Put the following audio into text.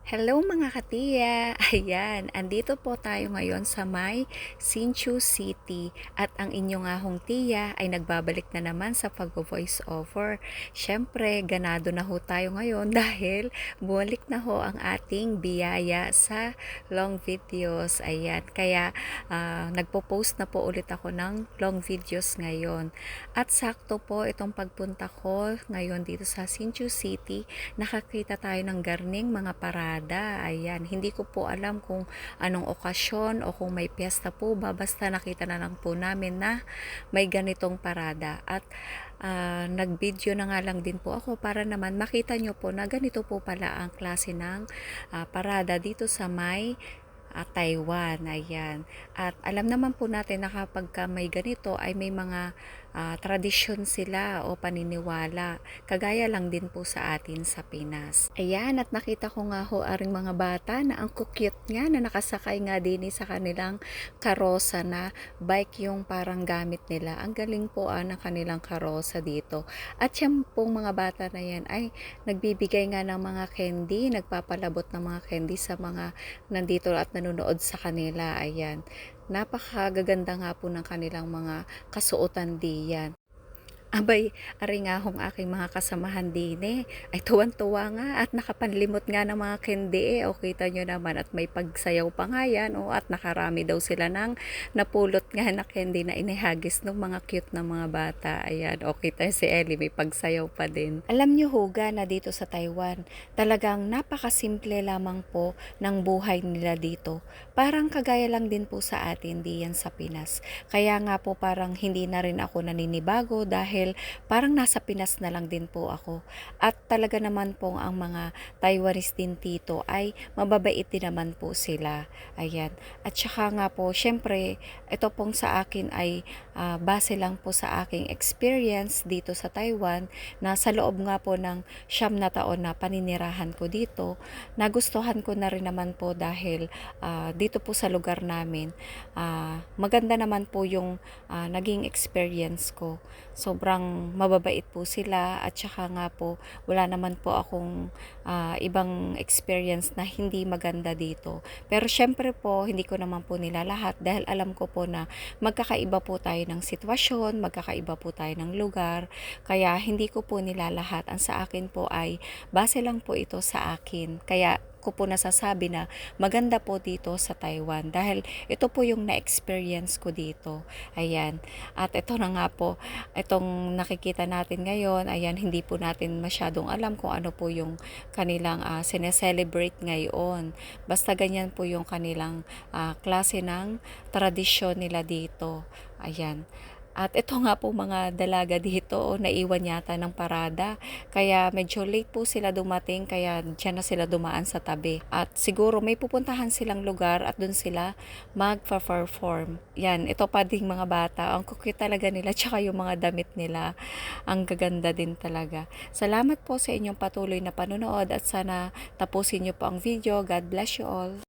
Hello mga katiya! Ayan, andito po tayo ngayon sa may Hsinchu City at ang inyong ahong tiya ay nagbabalik na naman sa pag-voice over. Siyempre, ganado na ho tayo ngayon dahil bumalik na ho ang ating biyaya sa long videos. Ayan, kaya nagpo-post na po ulit ako ng long videos ngayon. At sakto po itong pagpunta ko ngayon dito sa Hsinchu City, nakakita tayo ng garning mga parada. Ayan, hindi ko po alam kung anong okasyon o kung may piyesta po ba, basta nakita na lang po namin na may ganitong parada. At nag-video na nga lang din po ako para naman makita nyo po na ganito po pala ang klase ng parada dito sa may Taiwan. Ayan. At alam naman po natin na kapag may ganito ay may mga tradisyon sila o paniniwala. Kagaya lang din po sa atin sa Pinas. Ayan, at nakita ko nga ho aring mga bata na ang cute nga na nakasakay nga din sa kanilang karosa na bike yung parang gamit nila. Ang galing po ng kanilang karosa dito. At yung pong mga bata na yan ay nagbibigay nga ng mga candy, nagpapalabot ng mga candy sa mga nandito at nanonood sa kanila. Ayan, napakagaganda nga po ng kanilang mga kasuotan diyan. Abay, ari nga hong aking mga kasamahan din ay tuwan-tuwa nga at nakapanlimot nga ng mga kendi o kita nyo naman at may pagsayaw pa nga yan at nakarami daw sila ng napulot nga na kendi na inihagis ng mga cute na mga bata. Ayan, o kita si Ellie may pagsayaw pa din. Alam nyo huga na dito sa Taiwan, talagang napakasimple lamang po ng buhay nila dito. Parang kagaya lang din po sa atin diyan sa Pinas. Kaya nga po parang hindi na rin ako naninibago dahil parang nasa Pinas na lang din po ako. At talaga naman po ang mga Taiwanese din dito ay mababait din naman po sila. Ayan. At saka nga po, syempre, ito pong sa akin ay base lang po sa aking experience dito sa Taiwan na sa loob nga po ng 9 na taon na paninirahan ko dito, nagustuhan ko na rin naman po dahil dito po sa lugar namin, maganda naman po yung naging experience ko. Sobrang mababait po sila at saka nga po wala naman po akong ibang experience na hindi maganda dito. Pero syempre po hindi ko naman po nila lahat dahil alam ko po na magkakaiba po tayo ng sitwasyon, magkakaiba po tayo ng lugar. Kaya hindi ko po nila lahat. Ang sa akin po ay base lang po ito sa akin. Kaya ko po nasasabi na maganda po dito sa Taiwan dahil ito po yung na-experience ko dito. Ayan. At ito na nga po, itong nakikita natin ngayon, ayan, hindi po natin masyadong alam kung ano po yung kanilang sineselebrate ngayon. Basta ganyan po yung kanilang klase ng tradisyon nila dito. Ayan. At ito nga po mga dalaga dito, naiwan yata ng parada. Kaya medyo late po sila dumating, kaya dyan na sila dumaan sa tabi. At siguro may pupuntahan silang lugar at dun sila magpa-perform. Yan, ito pa ding mga bata. Ang cute talaga nila, tsaka yung mga damit nila. Ang gaganda din talaga. Salamat po sa inyong patuloy na panonood at sana tapusin nyo po ang video. God bless you all.